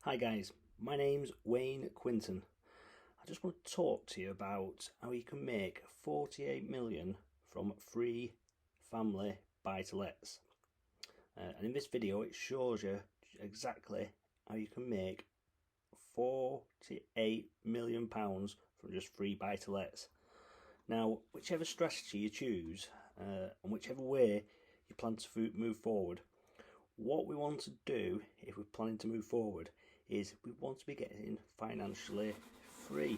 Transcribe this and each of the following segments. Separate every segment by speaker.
Speaker 1: Hi guys, my name's Wayne Quinton. I just want to talk to you about how you can make 48 million from free family buy-to-lets. And in this video it shows you exactly how you can make 48 million pounds from just free buy-to-lets. Now, whichever strategy you choose and whichever way you plan to move forward, what we want to do if we're planning to move forward is we want to be getting financially free.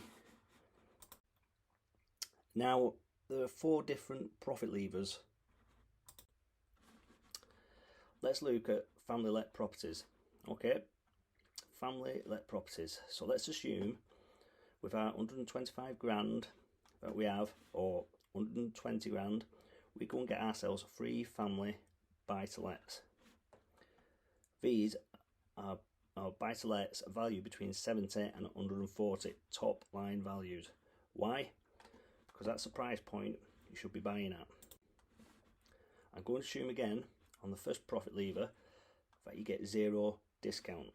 Speaker 1: Now, there are 4 different profit levers. Let's look at family let properties. Okay, family let properties. So let's assume with our 125 grand that we have, or 120 grand, we go and get ourselves a free family buy-to-lets. These are buy-to-lets value between 70 and 140 top line values. Why? Because that's the price point you should be buying at. I'm going to assume again on the first profit lever that you get 0 discount.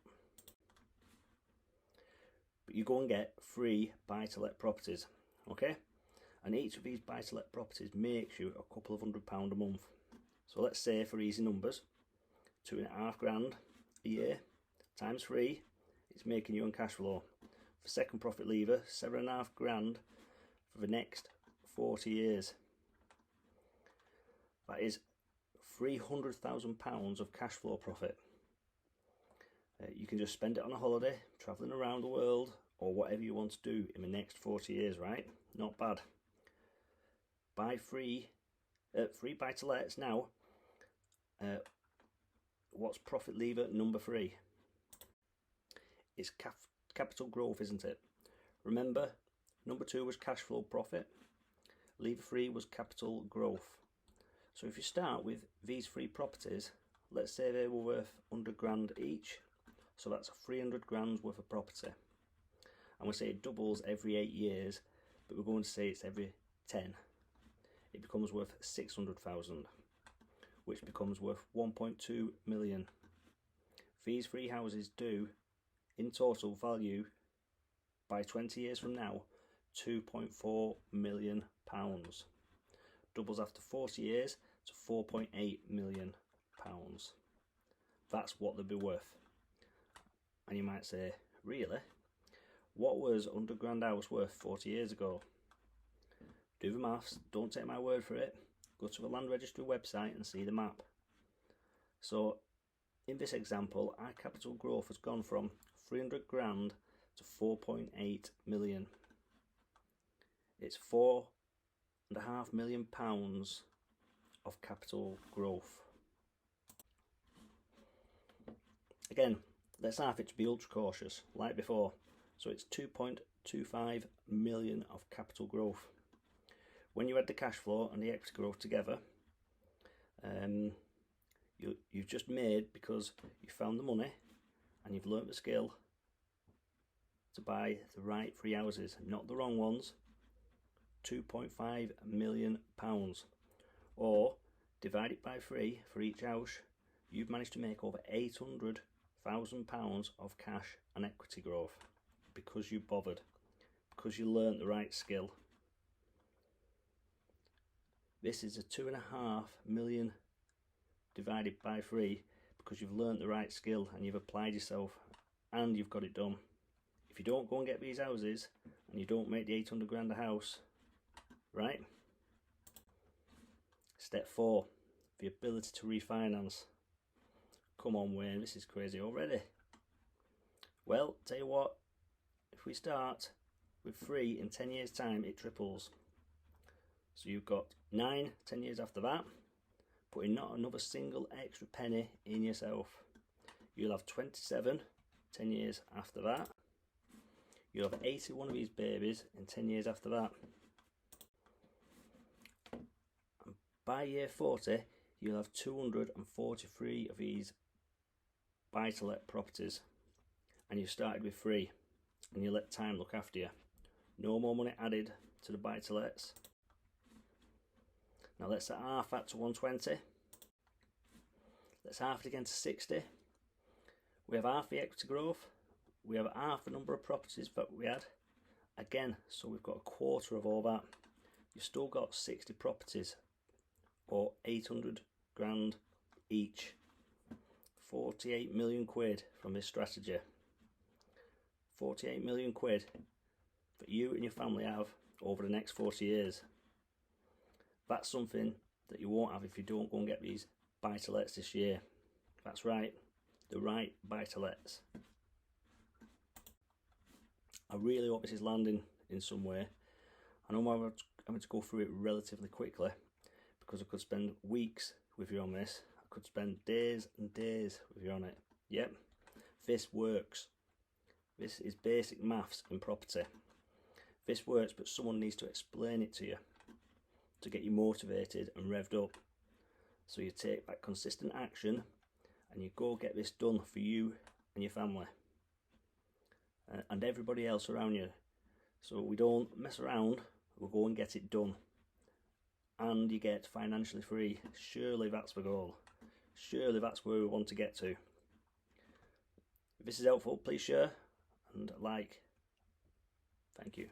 Speaker 1: But you go and get free buy-to-let properties, okay? And each of these buy-to-let properties makes you a couple of £100 a month. So let's say, for easy numbers, 2.5 grand a year times 3, it's making you on cash flow. For second profit lever, 7.5 grand for the next 40 years. That is £300,000 of cash flow profit. You can just spend it on a holiday, travelling around the world, or whatever you want to do in the next 40 years, right? Not bad. Buy free buy-to-lets now. What's profit lever number 3? It's capital growth, isn't it? Remember, number 2 was cash flow profit. Lever 3 was capital growth. So if you start with these 3 properties, let's say they were worth 100 grand each. So that's 300 grand's worth of property. And we say it doubles every 8 years, but we're going to say it's every 10. It becomes worth 600,000, which becomes worth 1.2 million. These 3 houses do, in total value, by 20 years from now, £2.4 million. Doubles after 40 years to £4.8 million. That's what they'd be worth. And you might say, really? What was 100 grand house worth 40 years ago? Do the maths, don't take my word for it. Go to the land registry website and see the map. So in this example, our capital growth has gone from 300 grand to 4.8 million. It's £4.5 million of capital growth. Again, let's half it to be ultra cautious, like before. So it's 2.25 million of capital growth. When you add the cash flow and the equity growth together, you've just made, because you found the money and you've learnt the skill to buy the right 3 houses, not the wrong ones, £2.5 million. Or divide it by 3 for each house, you've managed to make over £800,000 of cash and equity growth because you bothered, because you learnt the right skill. This is a 2.5 million divided by 3 because you've learnt the right skill and you've applied yourself and you've got it done. If you don't go and get these houses and you don't make the 800 grand a house, right? Step 4, the ability to refinance. Come on, Wayne, this is crazy already. Well, tell you what, if we start with 3 in 10 years time, it triples. So you've got 9, 10 years after that, putting not another single extra penny in yourself. You'll have 27, 10 years after that. You'll have 81 of these babies in 10 years after that. And by year 40, you'll have 243 of these buy-to-let properties. And you've started with 3, and you let time look after you. No more money added to the buy-to-lets. Now let's half that to 120. Let's half it again to 60. We have half the equity growth, we have half the number of properties that we had. Again, so we've got a quarter of all that. You've still got 60 properties, or 800 grand each. 48 million quid from this strategy. 48 million quid that you and your family have over the next 40 years. That's something that you won't have if you don't go and get these buy-to-lets this year. That's right, the right buy-to-lets. I really hope this is landing in some way. I know I'm having to go through it relatively quickly because I could spend weeks with you on this. I could spend days and days with you on it. Yep, this works. This is basic maths in property. This works, but someone needs to explain it to you to get you motivated and revved up. So you take that consistent action and you go get this done for you and your family and everybody else around you. So we don't mess around, we'll go and get it done. And you get financially free. Surely that's the goal. Surely that's where we want to get to. If this is helpful, please share and like. Thank you.